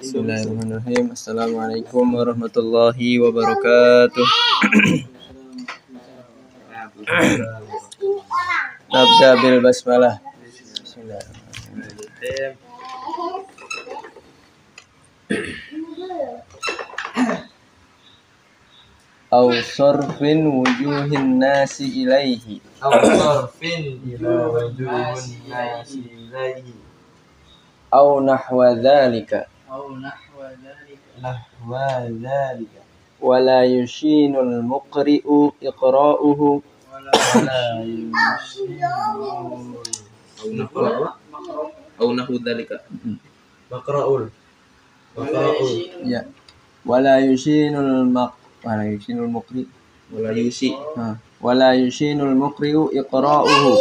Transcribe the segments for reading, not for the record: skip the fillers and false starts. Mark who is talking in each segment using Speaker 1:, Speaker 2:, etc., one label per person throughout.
Speaker 1: Bismillahirrahmanirrahim. Assalamualaikum warahmatullahi wabarakatuh. Nabda bil basmalah. Bismillahirrahmanirrahim. Aw sarfin wujuhin nasi ilaihi.
Speaker 2: Aw sarfin ila wujuhin nasi ilaihi.
Speaker 1: Aw nahwa dzalika. Wala yushinul muqri'u iqra'uhu.
Speaker 2: Aw nahwu dzalika. Maqra'ul.
Speaker 1: Ya. Wala yushinul muqri'. Wala yushinul muqri'u iqra'uhu.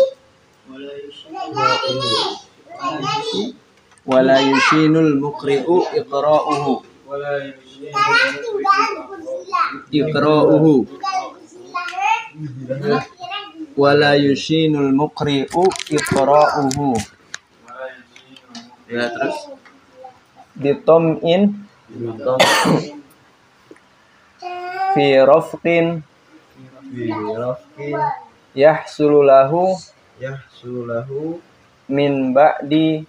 Speaker 1: Wala yushinul muqri'u iqra'uhu. Wala yushinul muqri'u iqra'uhu.
Speaker 2: Ya, terus
Speaker 1: Bitom'in fi rafqin yahsulu lahu min ba'di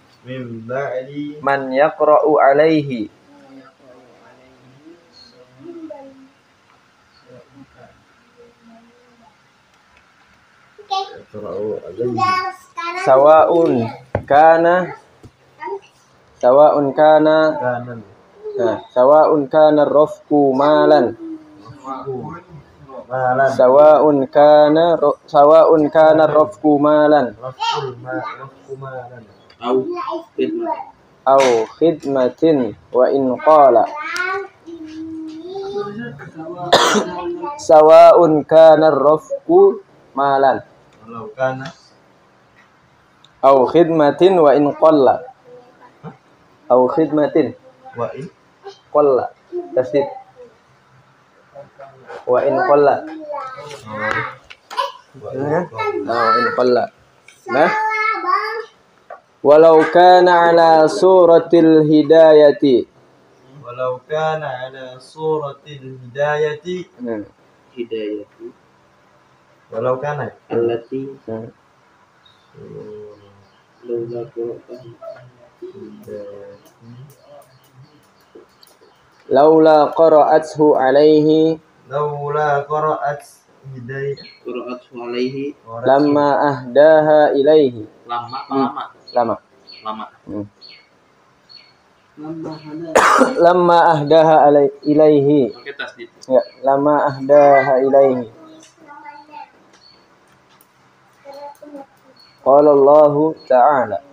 Speaker 1: man yaqra'u alaihi. Sawa'un kana rafqu malan. Sawa'un kana rafqu malan aw khidmatin wa in qala. Sawa'un kana rafqu malan aw khidmatin wa in qalla. Aw khidmatin
Speaker 2: wa in
Speaker 1: qalla tasdid wa in qalla. Wa in qalla. Nah, walau kana ala suratil hidayati.
Speaker 2: Walau kana ala suratil hidayati. Hidayati. Walau kana allati.
Speaker 1: Laula qara'athu alaihi.
Speaker 2: Laula qara'athu alaihi.
Speaker 1: Lamma ahdaha ilaihi. Lama. Lamma ahdaha ilaihi.
Speaker 2: Oke, tasdid.
Speaker 1: Ya, lamma ahdaha ilaihi. Qala Allah ta'ala.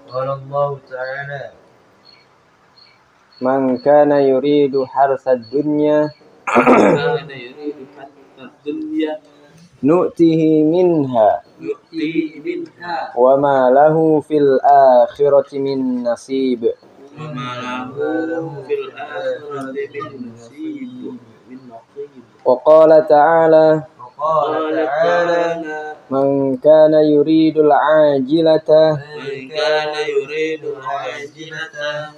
Speaker 1: Man kana yuridu harsad dunya nu'tihi minha wa ma lahu fil akhirati min nasib. Wa qala ta'ala. Man kana yuridul ajilata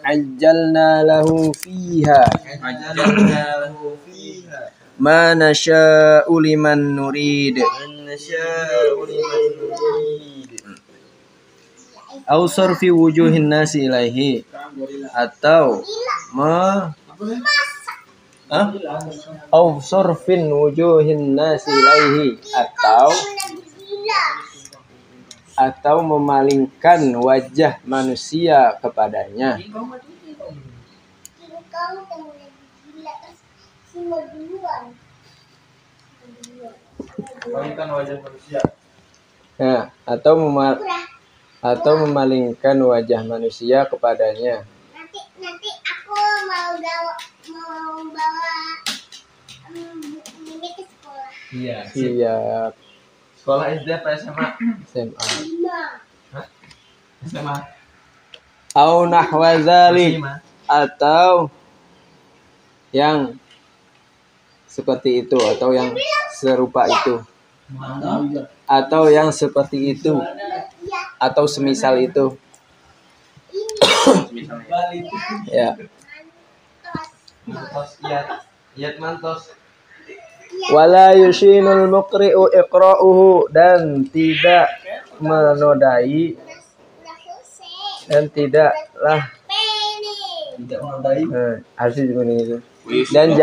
Speaker 1: ajjalna lahu fiha ma nasha'u liman nurid. Aw sarfi wujuhin nasi ilaihi, atau aw sarfin wujuhin nasi ilaihi, atau memalingkan wajah manusia kepadanya.
Speaker 2: Memalingkan wajah manusia.
Speaker 1: Ya, atau memalingkan wajah manusia kepadanya.
Speaker 3: Nanti aku mau bawa ini ke sekolah.
Speaker 2: Iya.
Speaker 1: Siap.
Speaker 2: Sekolah SD apa SMA?
Speaker 1: SMA.
Speaker 2: SMA.
Speaker 1: Au nahwa dzalik, atau yang seperti itu, atau yang serupa itu, atau yang seperti itu, atau semisal itu. Ya.
Speaker 2: Mantos iyat mantos.
Speaker 1: Wala yushinul muqri'u iqra'uhu, dan tidak menodai dan tidaklah
Speaker 2: Tidak menodai.
Speaker 1: harus digini itu. Dan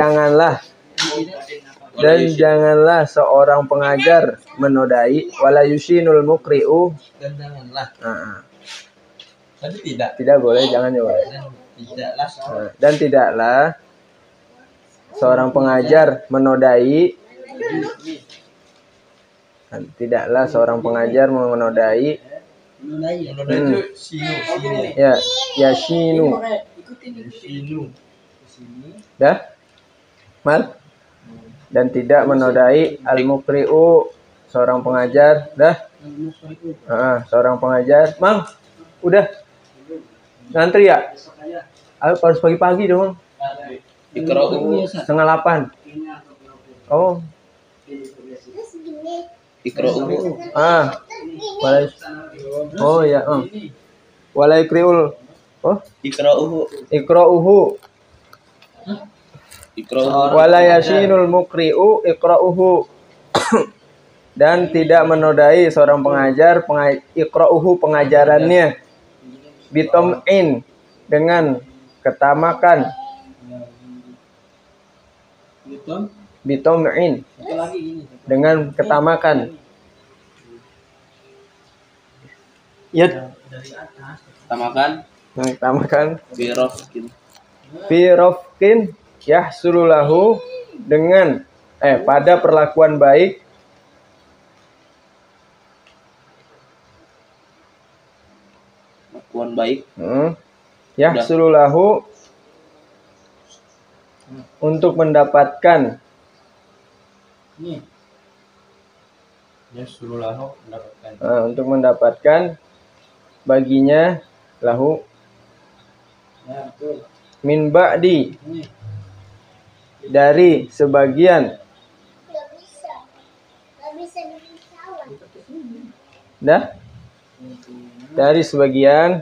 Speaker 1: janganlah seorang pengajar menodai. Wala yushinul muqri'u,
Speaker 2: Dan janganlah. Tadi
Speaker 1: tidak boleh, jangan juga boleh. Dan tidaklah seorang pengajar menodai. Dan tidaklah seorang pengajar menodai.
Speaker 2: Menodai itu sinu
Speaker 1: Ya, yashinu. Dah? Mal? Dan tidak menodai al-muqri'u, seorang pengajar. Dah? Seorang pengajar. Mang, udah ngantri ya? Ayo harus pagi-pagi dong.
Speaker 2: Iqra'uhu
Speaker 1: 7:30. Oh.
Speaker 2: Iqra'uhu.
Speaker 1: Walai. Oh ya. Walai kriul. Oh. Iqra'uhu. Wala yasinul muqri'u iqra'uhu. Dan tidak menodai seorang pengajar iqra'uhu, pengajarannya, bitom'in, dengan ketamakan, bitom'in, dengan ketamakan. Ya, ketamakan. Birofkin yahsululahu, dengan pada perlakuan baik, yahsululahu, untuk mendapatkan, untuk mendapatkan baginya, lahu, min ba'di, dari sebagian,
Speaker 3: Gak bisa ditawan.
Speaker 1: dah, dari sebagian,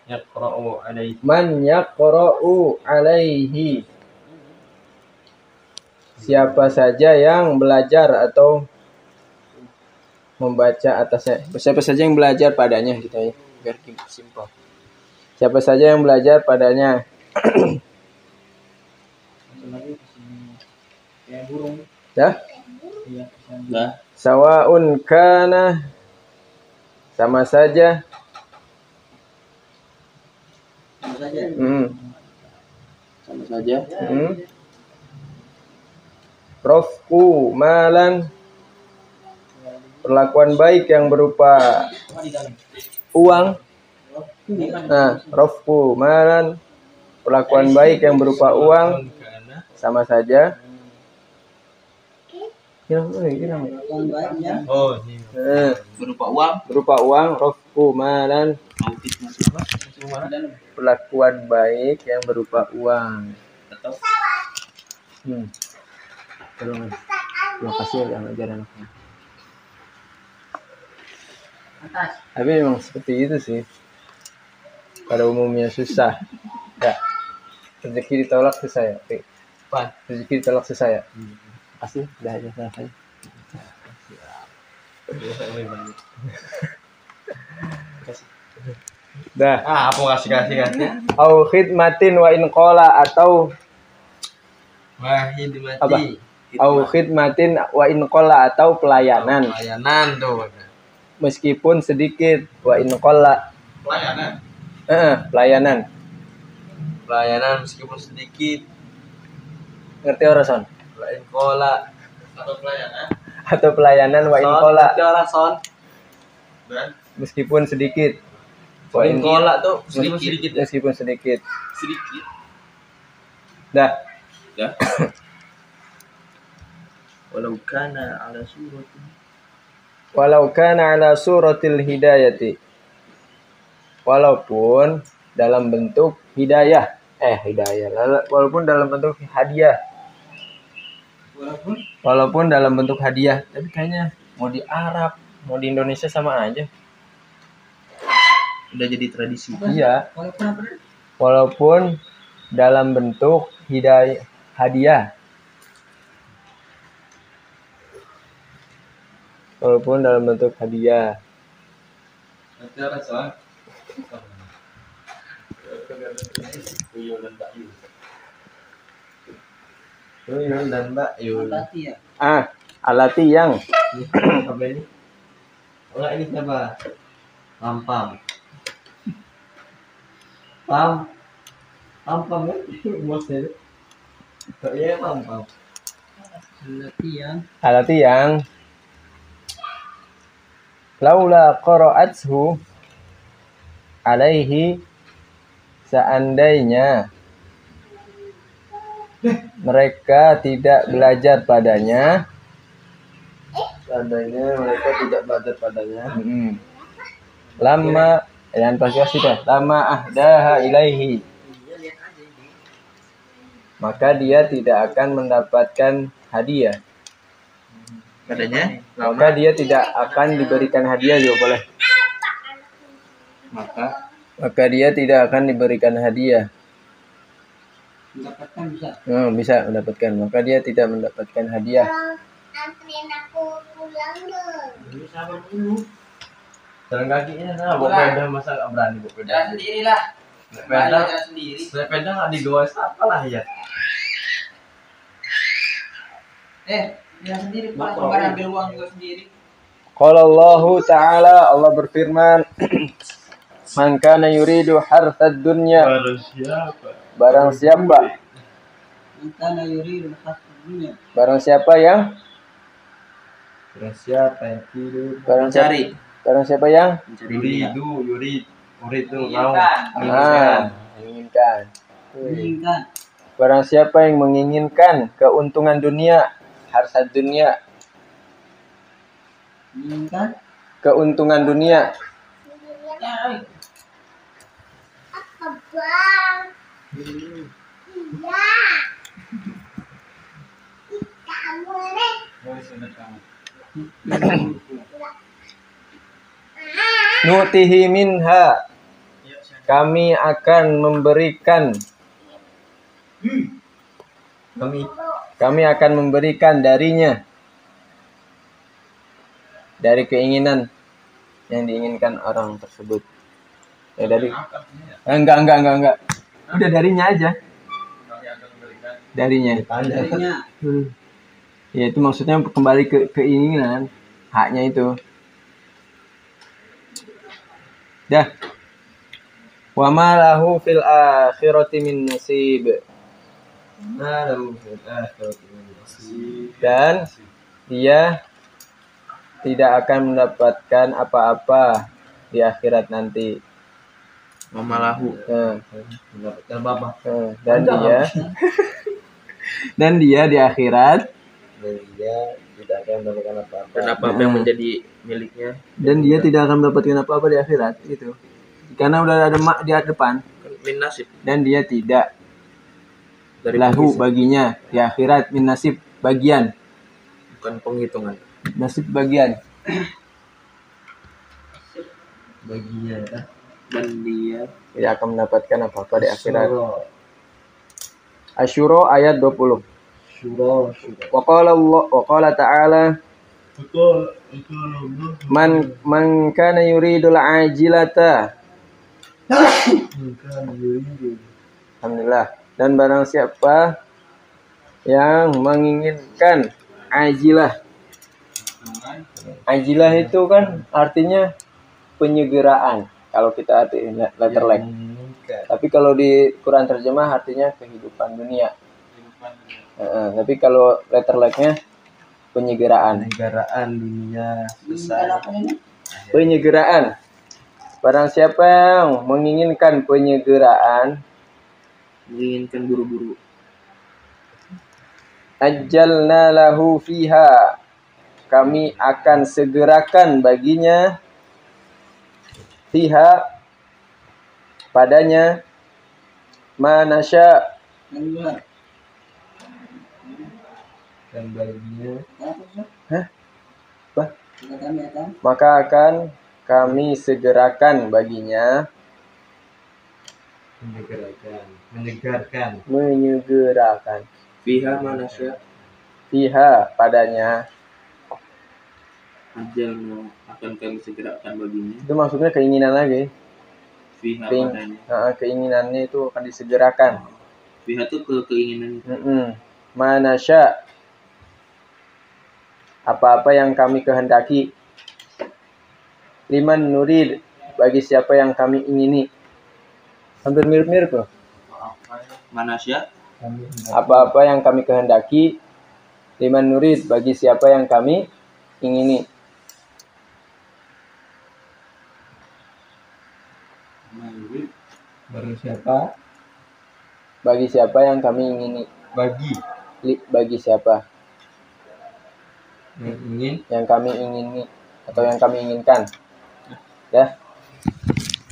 Speaker 2: Yaqra'u alaihi.
Speaker 1: man yaqra'u alaihi, siapa saja yang belajar atau membaca atasnya. Siapa saja yang belajar padanya, gitu ya, biar simpel. Siapa saja yang belajar padanya. Dah? Sawaun kana, sama saja.
Speaker 2: Sama saja.
Speaker 1: Rofku malan, perlakuan baik yang berupa uang. Rofku malan, perlakuan baik yang berupa uang, sama saja. Berupa uang, rofku malan, perlakuan baik yang berupa uang. Terima kasih udah ngajar anaknya. Tapi memang seperti itu sih. Pada umumnya susah. Ya. Rezeki ditolak susah ya. Rezeki ditolak susah ya. Kasih, udah aja selesai. Dah.
Speaker 2: Apa kasih.
Speaker 1: Au khidmatin wa in qala, atau
Speaker 2: Apa?
Speaker 1: Au khidmatin wa in qala, atau pelayanan.
Speaker 2: Pelayanan tuh.
Speaker 1: Meskipun sedikit, wa in qala.
Speaker 2: Pelayanan.
Speaker 1: Pelayanan.
Speaker 2: Pelayanan meskipun sedikit.
Speaker 1: Ngerti orang son?
Speaker 2: Wa in qala atau pelayanan.
Speaker 1: Atau pelayanan wa in qala.
Speaker 2: Ngerti orang son?
Speaker 1: Meskipun sedikit.
Speaker 2: Wa in qala tuh meskipun sedikit.
Speaker 1: Sedikit. Dah.
Speaker 2: Walau kana ala
Speaker 1: suratil hidayati, walaupun dalam bentuk hidayah, walaupun dalam bentuk hadiah, walaupun dalam bentuk hadiah. Tapi kayaknya mau di Arab, mau di Indonesia sama aja,
Speaker 2: udah jadi tradisi.
Speaker 1: Iya, walaupun dalam bentuk hadiah. Walaupun dalam bentuk hadiah.
Speaker 2: Tuyul dan Mbak Yul.
Speaker 1: Alati yang
Speaker 2: Apa ini? Oh, ini siapa? Pam. Pam kan? Bosnya itu. Oh iya, Pam.
Speaker 1: alati yang laula qara'athu alaihi, seandainya mereka tidak belajar padanya, lama yang pasti dah, lama ahdaha ilaihi, maka dia tidak akan mendapatkan hadiah.
Speaker 2: Padanya?
Speaker 1: Maka dia tidak akan diberikan hadiah juga boleh. Maka dia tidak akan diberikan hadiah.
Speaker 3: Mendapatkan bisa.
Speaker 1: Bisa mendapatkan. Maka dia tidak mendapatkan hadiah.
Speaker 3: Anterin aku pulang dong.
Speaker 2: Ini sabar dulu.
Speaker 1: Jalan kakinya nah, bawa sepeda masa nggak berani bawa sepeda.
Speaker 2: Jalan sendiri lah.
Speaker 1: Sepeda
Speaker 2: sendiri.
Speaker 1: Sepeda nggak digoes apa lah ya.
Speaker 2: Jalan sendiri Pak. Kemarin ambil uang juga sendiri.
Speaker 1: Qala Allah Ta'ala, Allah berfirman, man kana yuridu harthad dunya, barang siapa barang siapa yang menginginkan. Barang siapa yang menginginkan keuntungan dunia, harthad dunya, keuntungan dunia.
Speaker 3: Apa bang? Iya. Kamu nih.
Speaker 1: Nutihi minha, kami akan memberikan darinya, dari keinginan yang diinginkan orang tersebut. Ya dari enggak. Udah darinya aja. Darinya. Ya itu maksudnya kembali ke keinginan, haknya itu. Dah. Wa ma lahu fil akhirati min nasib. Dan dia tidak akan mendapatkan apa-apa di akhirat nanti.
Speaker 2: Mamalahu.
Speaker 1: Dan dia di akhirat
Speaker 2: tidak akan mendapatkan apa-apa. Dan apa-apa yang menjadi miliknya.
Speaker 1: Dan dia tidak akan mendapatkan apa-apa di akhirat itu. Karena udah ada mak di depan.
Speaker 2: Min nasib.
Speaker 1: Dan dia tidak
Speaker 2: Dari
Speaker 1: lahu
Speaker 2: penghitungan.
Speaker 1: baginya di akhirat min nasib, bagian.
Speaker 2: Bukan penghitungan.
Speaker 1: Nasib bagian.
Speaker 2: Dan dia
Speaker 1: tidak akan mendapatkan apa-apa di akhirat. Asyura ayat 20. Wa qala ta'ala, man kana yuridul ajilata. Alhamdulillah. Dan barang siapa yang menginginkan ajilah. Ajilah itu kan artinya penyegeraan kalau kita artiin letter like. Tapi kalau di Quran terjemah artinya kehidupan dunia. Tapi kalau letter like-nya penyegeraan dunia besar. Penyegeraan. Barang siapa yang menginginkan penyegeraan,
Speaker 2: menginginkan buru-buru,
Speaker 1: ajjalna lahu fiha, kami akan segerakan baginya, fiha, padanya, manasya, dan baginya, maka akan kami segerakan baginya menyegerakan.
Speaker 2: Fiha manasya
Speaker 1: Fiha padanya,
Speaker 2: ajal akan kami segerakan baginya.
Speaker 1: itu maksudnya keinginan lagi.
Speaker 2: Fiha padanya.
Speaker 1: Keinginannya itu akan disegerakan.
Speaker 2: Fiha itu keinginan.
Speaker 1: Manasya, apa-apa yang kami kehendaki. Liman nurid, bagi siapa yang kami ingini. Hampir mirip-mirip loh.
Speaker 2: Manasya,
Speaker 1: Apa-apa yang kami kehendaki. Liman nurid, bagi siapa yang kami ingini.
Speaker 4: Bagi siapa?
Speaker 1: Bagi siapa yang kami ingini. Bagi siapa
Speaker 4: Yang ingin.
Speaker 1: yang kami ingini atau yang kami inginkan. Ya.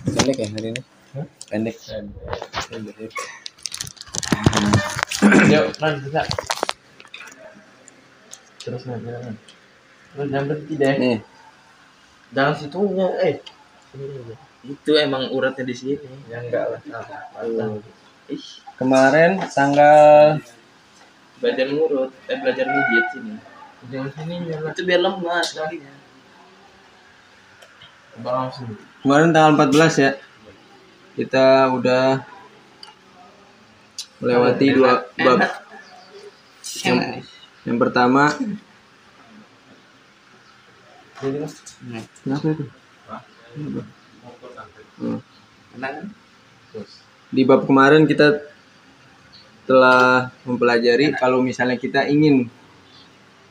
Speaker 1: Pendek ya hari ini? Pendek.
Speaker 2: yuk, non bisa. Terus nanti. Terus jangan berhenti deh.
Speaker 1: Nih.
Speaker 2: Jangan situnya, Itu emang uratnya di sini.
Speaker 1: Ya enggak lah.
Speaker 2: Ih,
Speaker 1: Kemarin tanggal
Speaker 2: belajar ngurut, belajar mijit sini.
Speaker 1: jangan sini
Speaker 2: Itu biar lemas kakinya.
Speaker 1: Kemarin tanggal 14 ya. Kita udah melewati 2 bab. Yang pertama, kenapa itu? Di bab kemarin kita telah mempelajari kalau misalnya kita ingin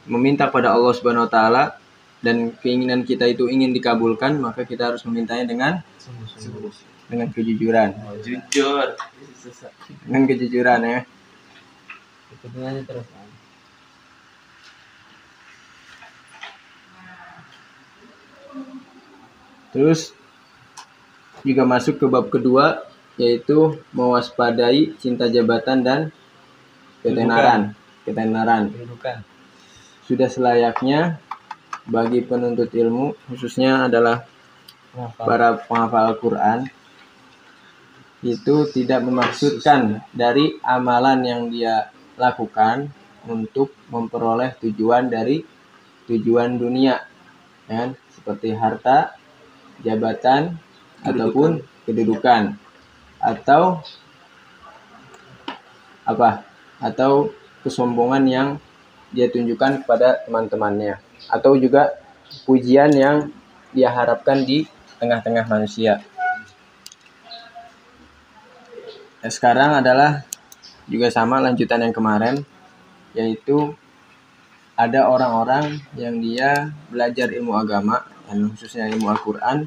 Speaker 1: meminta pada Allah Subhanahu wa taala dan keinginan kita itu ingin dikabulkan, maka kita harus memintanya dengan kejujuran.
Speaker 2: Jujur.
Speaker 1: Dengan kejujuran ya. Terus juga masuk ke bab kedua, yaitu mewaspadai cinta jabatan dan ketenaran. Sudah selayaknya bagi penuntut ilmu, khususnya adalah para penghafal Al-Quran, itu tidak memaksudkan dari amalan yang dia lakukan untuk memperoleh tujuan dari tujuan dunia, ya, seperti harta, jabatan, ataupun kedudukan, atau kesombongan yang dia tunjukkan kepada teman-temannya, atau juga pujian yang dia harapkan di tengah-tengah manusia. Nah, sekarang adalah juga sama lanjutan yang kemarin, yaitu ada orang-orang yang dia belajar ilmu agama, dan khususnya ilmu Al-Quran,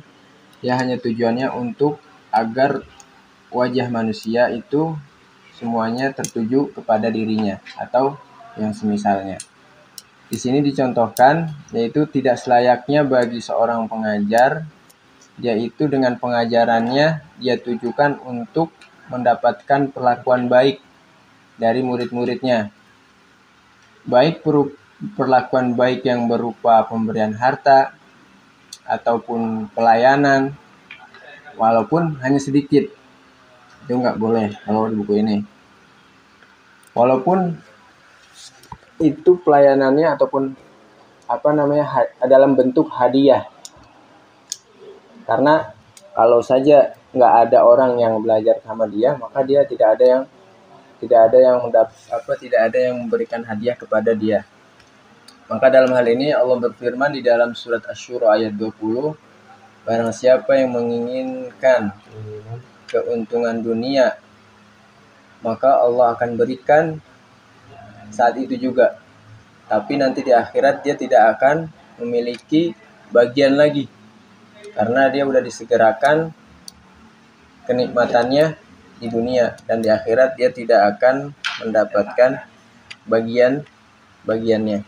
Speaker 1: ya hanya tujuannya untuk agar wajah manusia itu semuanya tertuju kepada dirinya atau yang semisalnya. Di sini dicontohkan, yaitu tidak selayaknya bagi seorang pengajar, yaitu dengan pengajarannya dia tujukan untuk mendapatkan perlakuan baik dari murid-muridnya. Baik perlakuan baik yang berupa pemberian harta ataupun pelayanan, walaupun hanya sedikit. Itu nggak boleh kalau di buku ini. Walaupun itu pelayanannya ataupun dalam bentuk hadiah. Karena kalau saja nggak ada orang yang belajar sama dia, maka dia tidak ada yang memberikan hadiah kepada dia. Maka dalam hal ini Allah berfirman di dalam surat Asy-Syura ayat 20, barang siapa yang menginginkan keuntungan dunia, maka Allah akan berikan saat itu juga. Tapi nanti di akhirat dia tidak akan memiliki bagian lagi, karena dia udah disegerakan kenikmatannya di dunia, dan di akhirat dia tidak akan mendapatkan bagiannya.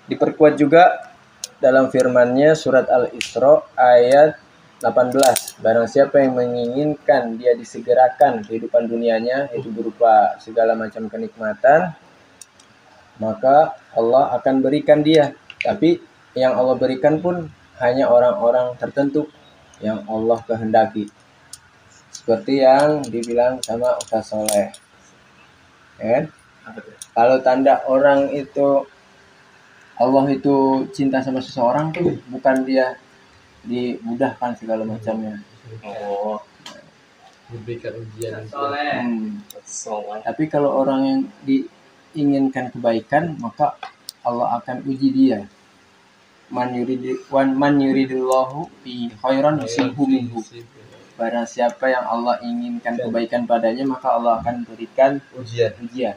Speaker 1: Diperkuat juga dalam firman-Nya surat Al-Isra ayat 18, barang siapa yang menginginkan dia disegerakan kehidupan dunianya, yaitu berupa segala macam kenikmatan, maka Allah akan berikan dia. Tapi yang Allah berikan pun hanya orang-orang tertentu yang Allah kehendaki. Seperti yang dibilang sama Ustaz Soleh. Ya kan? Kalau tanda orang itu Allah itu cinta sama seseorang tuh bukan dia dimudahkan segala macamnya.
Speaker 2: Oh,
Speaker 4: diberikan ujian.
Speaker 1: Tapi kalau orang yang diinginkan kebaikan, maka Allah akan uji dia. Man yuridillahu bi khairan yusibhu minhu. Barang siapa yang Allah inginkan kebaikan padanya, maka Allah akan berikan ujian.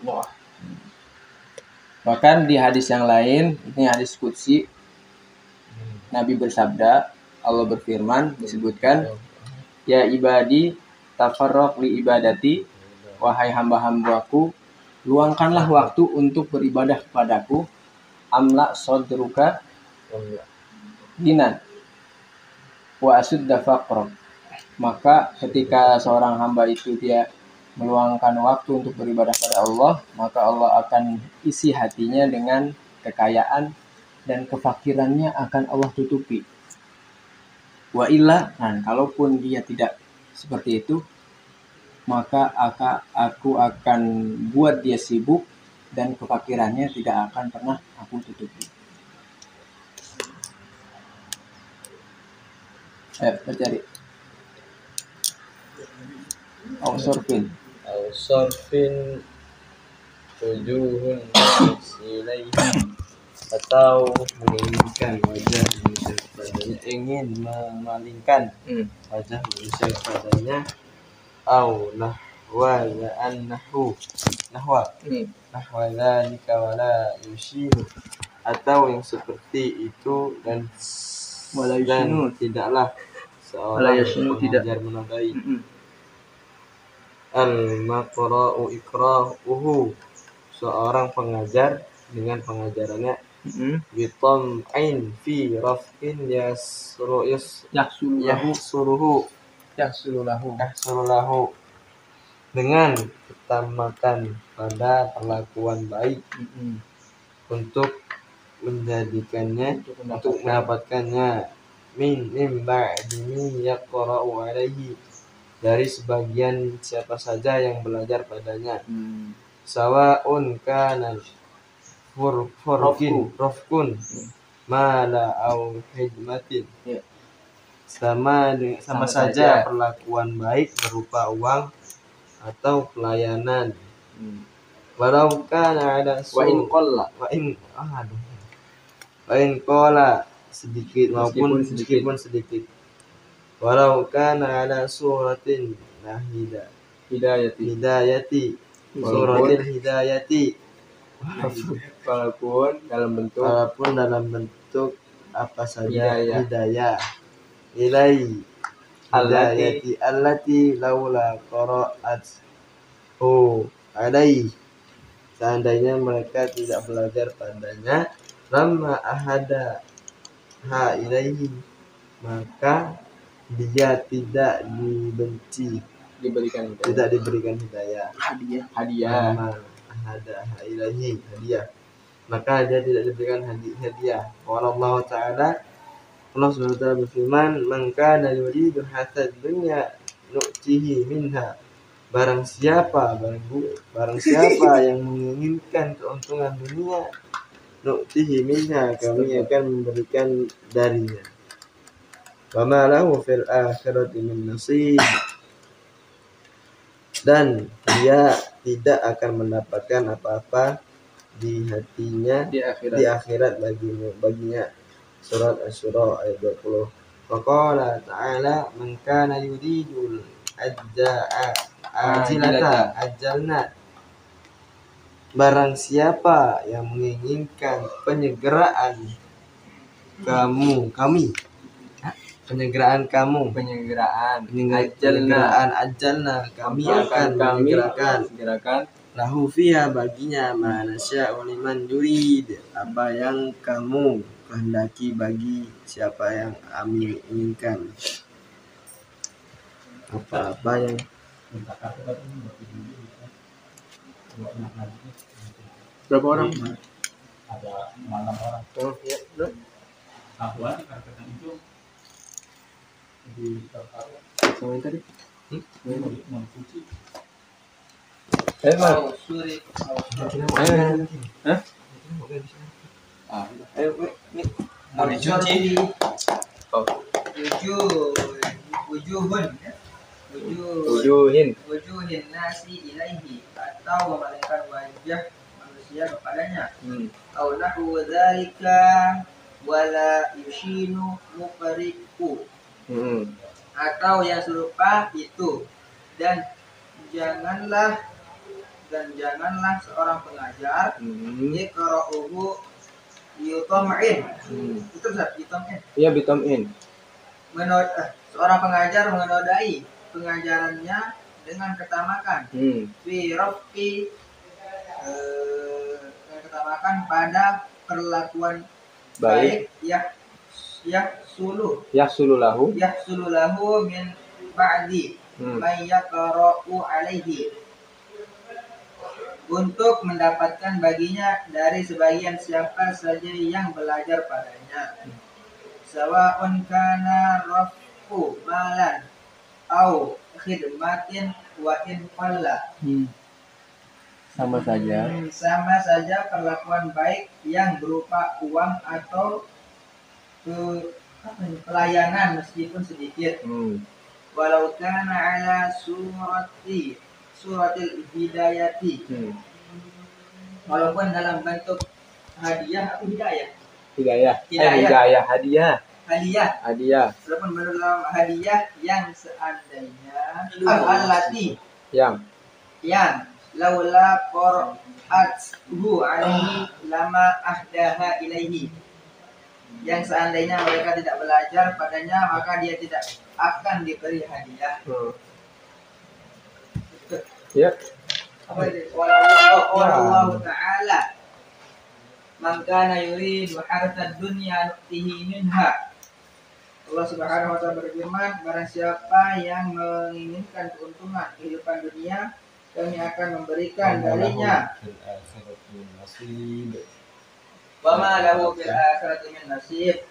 Speaker 2: wah,
Speaker 1: Bahkan di hadis yang lain, ini hadis qudsi, Nabi bersabda, Allah berfirman, disebutkan, ya ibadi tafarraq li ibadati, wahai hamba-hambaku, luangkanlah waktu untuk beribadah kepadaku, amla sodruka dinan wa asudda faqrak. Maka ketika seorang hamba itu dia meluangkan waktu untuk beribadah pada Allah, maka Allah akan isi hatinya dengan kekayaan dan kefakirannya akan Allah tutupi. Wa illa, nah kalaupun dia tidak seperti itu, maka aku akan buat dia sibuk dan kefakirannya tidak akan pernah aku tutupi. Mencari Ausorfin
Speaker 4: Wujuhun ilaihi, atau menginginkan wajah manusia kepadanya, ingin memalingkan wajah manusia kepadanya, au nahwa dzalika wala yushiru, atau yang seperti itu dan tidaklah seorang pengajar menodai. Al-maqra'u ikrahuhu, seorang pengajar dengan pengajarannya, bitam'in fi raf'in yahsuluhu, dengan ketamatan pada perlakuan baik, untuk menjadikannya, untuk mendapatkannya, min ba'di yaqra'u alaihi, dari sebagian siapa saja yang belajar padanya. Sawa'un kana rafkun mala au hidmatin, sama saja perlakuan baik berupa uang atau pelayanan. Walau kana ada wa in qalla sedikit maupun meskipun sedikit. Walau kana ala suratin hidayati suratil hidayati,
Speaker 1: walaupun dalam bentuk apa saja hidayah, ilai hidayati allati laula qara'at alai, seandainya mereka tidak belajar padanya, lamma ahada ha ilaihi, maka dia tidak diberikan hidayah. Hadiah. Maka dia tidak diberikan hadiah. Wallahu ta'ala, Allah Subhanahu wa ta'ala berfirman, man kana yuridu hasad dunya nu'tihi minha, barang siapa yang menginginkan keuntungan dunia, nu'tihi minha, kami akan memberikan darinya. Wa ma lahu fil akhirati min nasib, dan dia tidak akan mendapatkan apa-apa di hatinya di akhirat baginya. Surat Asy-Syura ayat 20. Wa qala ta'ala, man kana yuridul ajalna, barang siapa yang menginginkan penyegeraan kamu, penyegerakan ajalna, kami akan menyegerakan lahu fiha, baginya, ma nasya'u liman yurid, apa yang kamu kehendaki bagi siapa yang kami inginkan. Apa yang berapa orang?
Speaker 5: Ada 6 orang.
Speaker 1: Oh, ya,
Speaker 5: Aku aja katakan itu di
Speaker 1: Sama yang tadi.
Speaker 5: Non suci.
Speaker 1: Mal.
Speaker 2: Suri.
Speaker 1: Hah?
Speaker 2: Mau dicuci.
Speaker 1: Oh.
Speaker 2: Wujuhun.
Speaker 1: Wujuhin.
Speaker 2: Wujuhin nasi ilaihi, atau memalingkan wajah manusia kepadanya. Au nahu dzalika wala yushinu mufariqu. Atau yang serupa itu, dan janganlah seorang pengajar iqra'uhu yutam'in. Itu bisa yutam'in.
Speaker 1: Iya, bitom'in.
Speaker 2: Seorang pengajar menodai pengajarannya dengan ketamakan. Fi rafqi, dengan ketamakan pada perlakuan baik yahsulu lahu min ba'di may yaqra'u alaihi, untuk mendapatkan baginya dari sebagian siapa saja yang belajar padanya. Sawa'un kana rafu malan au khidmatin wa in qalla.
Speaker 1: Sama saja
Speaker 2: Perlakuan baik yang berupa uang atau pelayanan meskipun sedikit. Walau kana ala suratil hidayati. Walaupun dalam bentuk hadiah. Hadiah. Walaupun dalam hadiah yang seandainya yang laula qara'athu alaihi lama ahdaha ilaihi. Yang seandainya mereka tidak belajar padanya, maka dia tidak akan diberi hadiah.
Speaker 1: Ya.
Speaker 2: Allah Ta'ala man kana yuridu harthad dunya nu'tihi minha. Allah Subhanahu wa ta'ala berfirman, barang siapa yang menginginkan keuntungan kehidupan dunia, kami akan memberikan darinya. Wa ma lahu fil akhirati min nasib,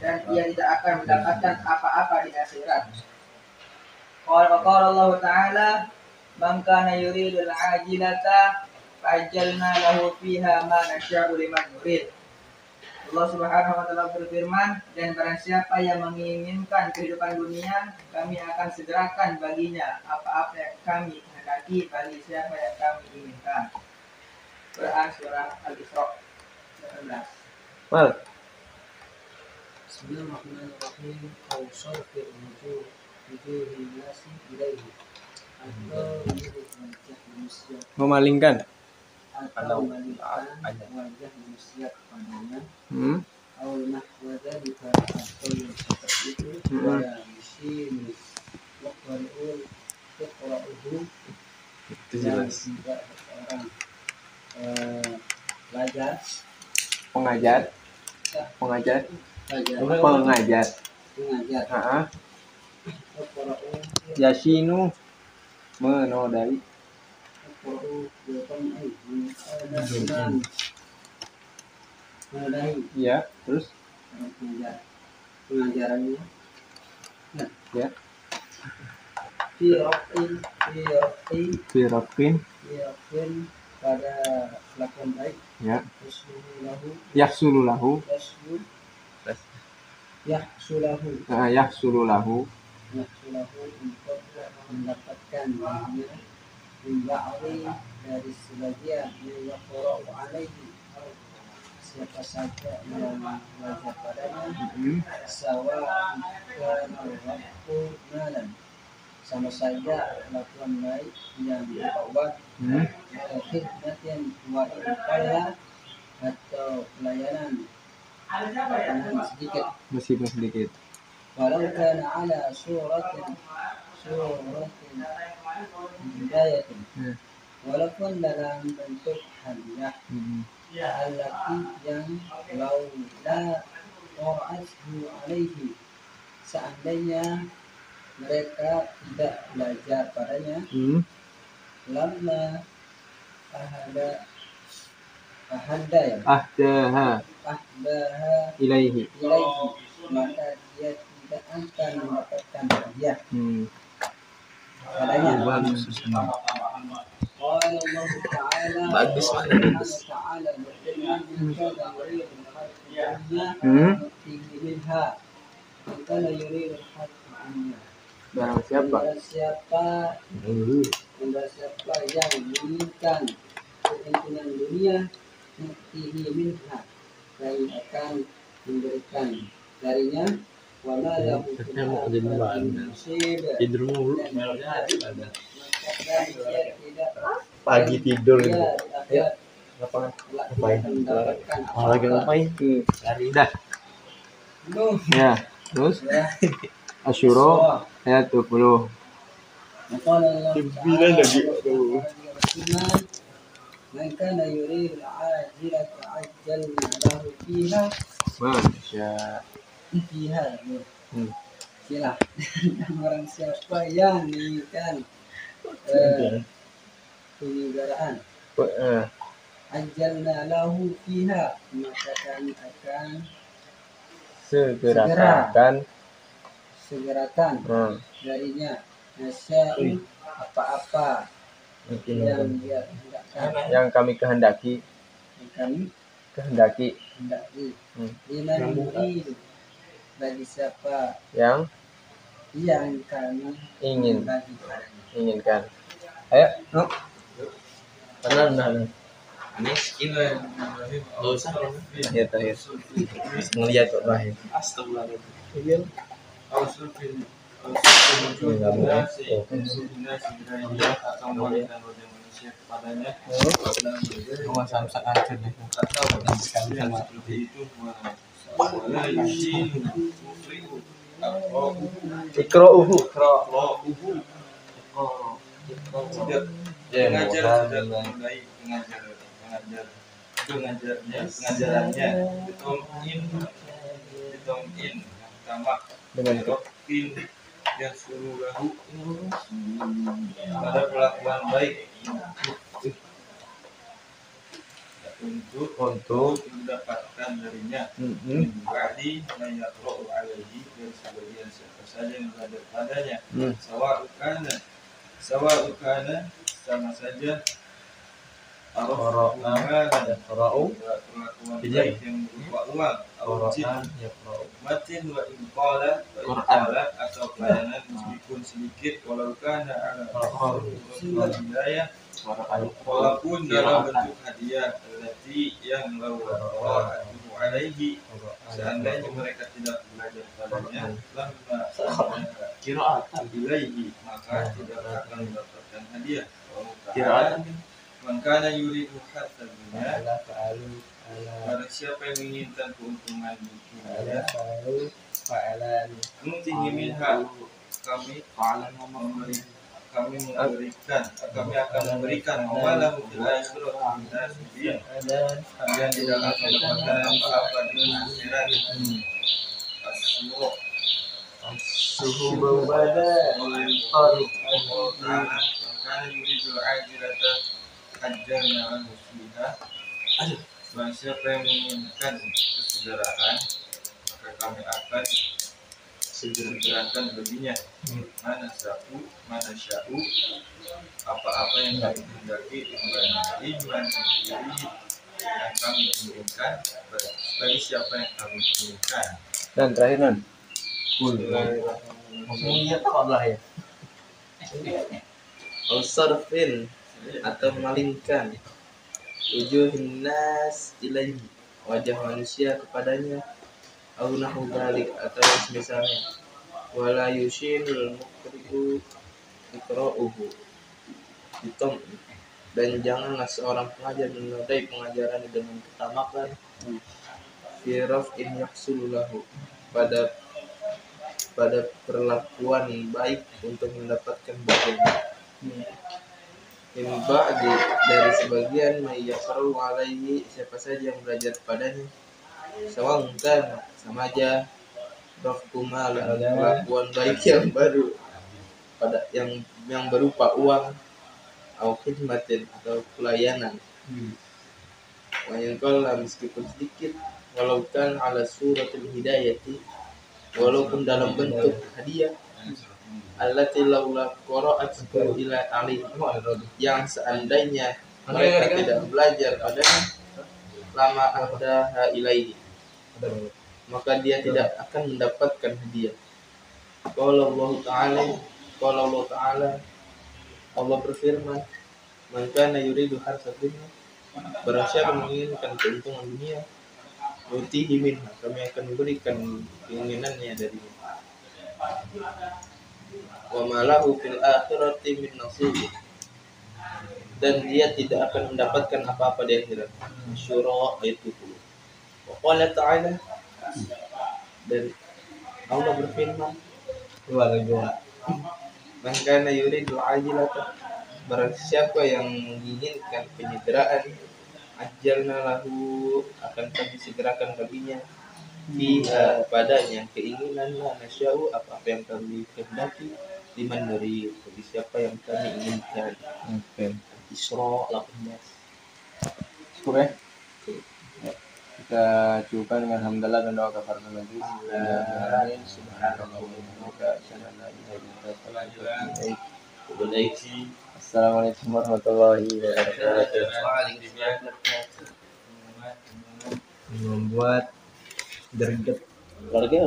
Speaker 2: dan ia tidak akan mendapatkan apa-apa di akhirat. Qala Allah Ta'ala man kana yuridul ajilata fa'ajjalna lahu fiha ma nasya'u liman nurid. Allah Subhanahu wa ta'ala berfirman, dan barang siapa yang menginginkan kehidupan dunia, kami akan segerakan baginya apa-apa yang kami kehendaki bagi siapa yang kami inginkan. Quran surah Al-Isra 19.
Speaker 1: Mal.
Speaker 6: Bismillahirrahmanirrahim. Awsafir wujuhin nasi ilaihi, atau wajah manusia,
Speaker 1: Memalingkan.
Speaker 6: atau memalingkan wajah manusia kepadanya. Atau nahwa dzalika, atau yang seperti itu. Wala yushinu waqra'uhu,
Speaker 1: Itu jelas.
Speaker 6: tidak seorang pelajar,
Speaker 1: Pengajar. Yashinu, menodai. Ya, terus
Speaker 6: pengajarannya
Speaker 1: ya.
Speaker 6: Firaqin
Speaker 1: Firaqin
Speaker 6: pada pelakuan baik,
Speaker 1: ya.
Speaker 6: yahsulu
Speaker 1: Yahsululahu
Speaker 6: untuk mendapatkan baginya dari sebagian yang yaqra'u alaihi, siapa saja yang belajar padanya. Sawa'un kana rafu malan, sama saja pelakuan baik yang berupa uang, khidmatin wa qalla, atau pelayanan
Speaker 1: meskipun sedikit.
Speaker 6: walau kana ala suratin hidayatin, walaupun dalam bentuk hadiah, allati yang laula qara'athu alaihi, seandainya mereka tidak belajar padanya. Lamma ahdaha ilaihi, maka dia tidak akan mendapatkan hadiah padanya. Qala Allah Ta'ala
Speaker 1: Bagus,
Speaker 6: Allah Ta'ala berfirman kana yuridul dunya nu'tihi minha wa kana yuridul dunya.
Speaker 1: Barang siapa?
Speaker 6: Barang siapa yang menginginkan keuntungan dunia, nu'tihi minha, kami akan memberikan darinya. Wa ma lahu fil akhirati min nasib.
Speaker 4: Pagi tidur.
Speaker 6: Dia di akhirat
Speaker 1: Ngapain?
Speaker 6: mendapatkan
Speaker 4: Lagi ngapain?
Speaker 1: Cari dah.
Speaker 6: Nuh.
Speaker 1: Ya, terus
Speaker 6: Ya.
Speaker 1: Asyura ayat 20.
Speaker 6: Qala Allah
Speaker 4: Sembilan lagi.
Speaker 6: Man kana yuridu al-ajilata ajjalna lahu fiha fiha. Silah. Dan orang siapa yang menginginkan penyelenggaraan ajalna lahu fiha, maka kami akan segerakan darinya nasya'u apa-apa yang dia hendakkan,
Speaker 1: yang kami kehendaki.
Speaker 6: liman yuridu, bagi siapa
Speaker 1: Yang
Speaker 6: kami
Speaker 1: inginkan. Ayo, no.
Speaker 4: Benar.
Speaker 1: Ya, terakhir.
Speaker 4: Ngeliat kok lahir.
Speaker 1: Ikra'uhu.
Speaker 7: Mengajar sudah mulai pengajarannya ditom'in tamak
Speaker 1: Dengan
Speaker 7: rokin yang suruh lahu pada perlakuan baik untuk mendapatkan darinya ba'di mayaqra'u alaihi, dari sebagian siapa saja yang belajar padanya sawa'ukana sama saja perlakuan baik yang berupa uang matin wa inqala atau pelayanan meskipun sedikit walau kana ala hidayah, walaupun dalam bentuk hadiah berarti yang lawatuhu alaihi, seandainya mereka tidak belajar padanya lamma ilaihi, maka tidak akan mendapatkan hadiah. Maka yuridu hatta dunia, pada siapa yang menginginkan keuntungan dunia, nutihi minha, kami akan memberikan malahu fil akhirati dan tidak akan mendapatkan apa-apa di akhirat.
Speaker 4: Suhu berbada.
Speaker 7: Maka yuridu ajilata ajjalna lahu fiha, barang siapa yang menginginkan kesegeraan, maka kami akan segerakan baginya mana sya'u apa-apa yang kami hendaki iman diri yang kami inginkan, bagi siapa yang kami inginkan.
Speaker 1: Dan terakhir non.
Speaker 4: Maksudnya kok lah ya. Al-sarfin atau memalingkan wujuhin nas ilaihi, wajah manusia kepadanya, au nahu dzalik, atau semisalnya, wala yushirul muqri'u iqra'uhu ditom, dan janganlah seorang pengajar menodai pengajarannya dengan ketamakan fi raf'in yahsululahu, pada perlakuan baik untuk mendapatkan bagian min ba'di, dari sebagian may yaqra'u alaihi, siapa saja yang belajar padanya, sawang kan sama aja raf'uma, perlakuan baik yang baru pada yang berupa uang atau khidmatin atau pelayanan, wa yanqala, meskipun sedikit, walau kan ala suratul hidayati, walaupun dalam bentuk hadiah. Allati laula qara'at ila alaihi, yang seandainya mereka tidak belajar padanya, lama ahdaha ilaihi, maka dia tidak akan mendapatkan hadiah. Qala Allah Ta'ala, Allah berfirman, man kana yuridu harsa dunya, barang siapa menginginkan keuntungan dunia, nutihi minha, kami akan berikan keinginannya darinya. Wa malahu fil akhirati min nasib, dan dia tidak akan mendapatkan apa-apa di akhirat. Syura ayat 20. Wa qala ta'ala, dan Allah berfirman, man kana yuridu ajilata, barang siapa yang menginginkan penyederaan, ajalna lahu, akan kami segerakan baginya, fiha, padanya, keinginan la nasya'u, apa yang kami kehendaki, liman dari bagi siapa yang kami inginkan.
Speaker 1: Oke.
Speaker 4: Isra 18.
Speaker 1: Cukup ya? Ya. Kita cukupkan dengan hamdalah dan doa kafaratul majlis. Amin. Subhanallah wa bihamdihi. Assalamualaikum warahmatullahi wabarakatuh. Membuat greget
Speaker 4: Keluarga